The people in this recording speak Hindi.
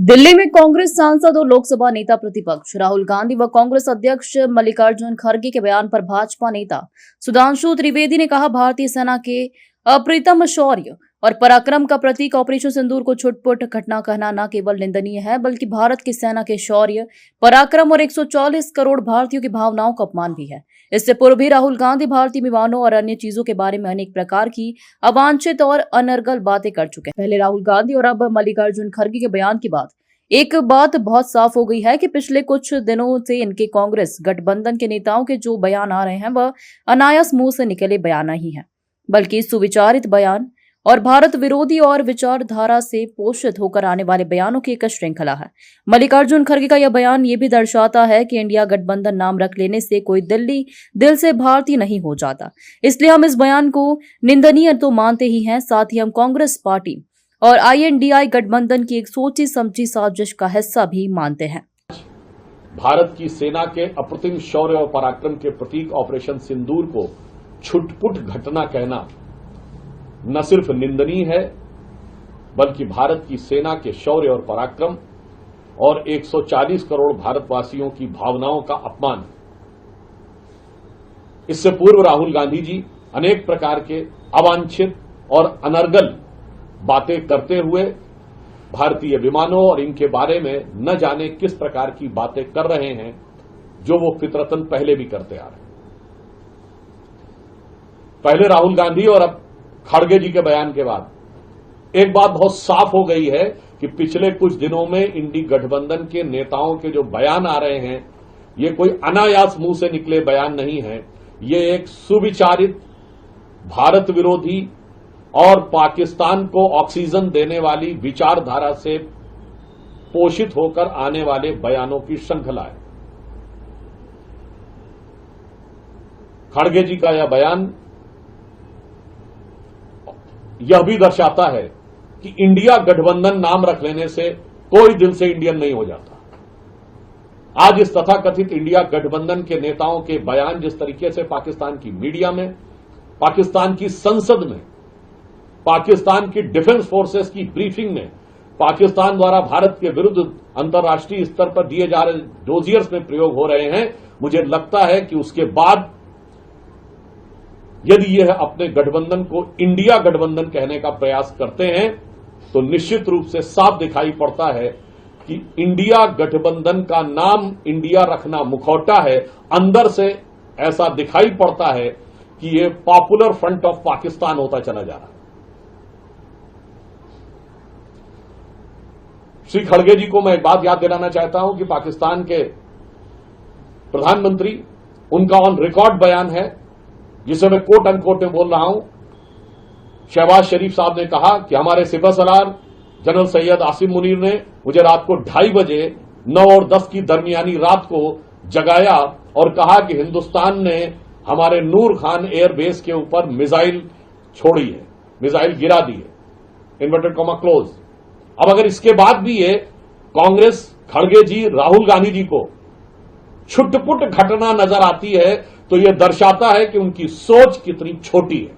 दिल्ली में कांग्रेस सांसद और लोकसभा नेता प्रतिपक्ष राहुल गांधी व कांग्रेस अध्यक्ष मल्लिकार्जुन खड़गे के बयान पर भाजपा नेता सुधांशु त्रिवेदी ने कहा, भारतीय सेना के अप्रितम शौर्य और पराक्रम का प्रतीक ऑपरेशन सिंदूर को छुटपुट घटना कहना न केवल निंदनीय है, बल्कि भारत की सेना के शौर्य, पराक्रम और 140 करोड़ भारतीयों की भावनाओं का अपमान भी है। इससे पूर्व भी राहुल गांधी भारतीय विमानों और अन्य चीजों के बारे में अनेक प्रकार की अवांछित और अनर्गल बातें कर चुके हैं। पहले राहुल गांधी और अब मल्लिकार्जुन खड़गे के बयान के बाद एक बात बहुत साफ हो गई है कि पिछले कुछ दिनों से इनके कांग्रेस गठबंधन के नेताओं के जो बयान आ रहे हैं वह अनायास मुंह से निकले बयान नहीं है, बल्कि सुविचारित बयान और भारत विरोधी और विचारधारा से पोषित होकर आने वाले बयानों की एक श्रृंखला है। मल्लिकार्जुन खड़गे का यह बयान ये भी दर्शाता है कि इंडिया गठबंधन नाम रख लेने से कोई दिल से भारतीय नहीं हो जाता। इसलिए हम इस बयान को निंदनीय तो मानते ही हैं, साथ ही हम कांग्रेस पार्टी और INDI गठबंधन की एक सोची समझी साजिश का हिस्सा भी मानते हैं। भारत की सेना के अप्रतिम शौर्य और पराक्रम के प्रतीक ऑपरेशन सिंदूर को छुटपुट घटना कहना न सिर्फ निंदनीय है, बल्कि भारत की सेना के शौर्य और पराक्रम और 140 करोड़ भारतवासियों की भावनाओं का अपमान। इससे पूर्व राहुल गांधी जी अनेक प्रकार के अवांछित और अनर्गल बातें करते हुए भारतीय विमानों और इनके बारे में न जाने किस प्रकार की बातें कर रहे हैं, जो वो फितरतन पहले भी करते आ रहे हैं। पहले राहुल गांधी और अब खड़गे जी के बयान के बाद एक बात बहुत साफ हो गई है कि पिछले कुछ दिनों में इंडी गठबंधन के नेताओं के जो बयान आ रहे हैं, ये कोई अनायास मुंह से निकले बयान नहीं है। ये एक सुविचारित, भारत विरोधी और पाकिस्तान को ऑक्सीजन देने वाली विचारधारा से पोषित होकर आने वाले बयानों की श्रृंखला है। खड़गे जी का यह बयान यह भी दर्शाता है कि इंडिया गठबंधन नाम रख लेने से कोई दिल से इंडियन नहीं हो जाता। आज इस तथाकथित इंडिया गठबंधन के नेताओं के बयान जिस तरीके से पाकिस्तान की मीडिया में, पाकिस्तान की संसद में, पाकिस्तान की डिफेंस फोर्सेस की ब्रीफिंग में, पाकिस्तान द्वारा भारत के विरुद्ध अंतर्राष्ट्रीय स्तर पर दिए जा रहे डोजियर्स में प्रयोग हो रहे हैं, मुझे लगता है कि उसके बाद यदि यह अपने गठबंधन को इंडिया गठबंधन कहने का प्रयास करते हैं, तो निश्चित रूप से साफ दिखाई पड़ता है कि इंडिया गठबंधन का नाम इंडिया रखना मुखौटा है। अंदर से ऐसा दिखाई पड़ता है कि यह पॉपुलर फ्रंट ऑफ पाकिस्तान होता चला जा रहा है। श्री खड़गे जी को मैं एक बात याद दिलाना चाहता हूं कि पाकिस्तान के प्रधानमंत्री, उनका ऑन रिकॉर्ड बयान है, जिसे मैं कोट अनकोट में बोल रहा हूं। शहबाज शरीफ साहब ने कहा कि हमारे सिपह सलार जनरल सैयद आसिम मुनीर ने मुझे रात को 2:30 बजे 9 और 10 की दरमियानी रात को जगाया और कहा कि हिंदुस्तान ने हमारे नूर खान एयरबेस के ऊपर मिसाइल छोड़ी है, मिसाइल गिरा दी है, इन्वर्टेड कॉमा क्लोज। अब अगर इसके बाद भी ये कांग्रेस, खड़गे जी, राहुल गांधी जी को छुटपुट घटना नजर आती है, तो यह दर्शाता है कि उनकी सोच कितनी छोटी है।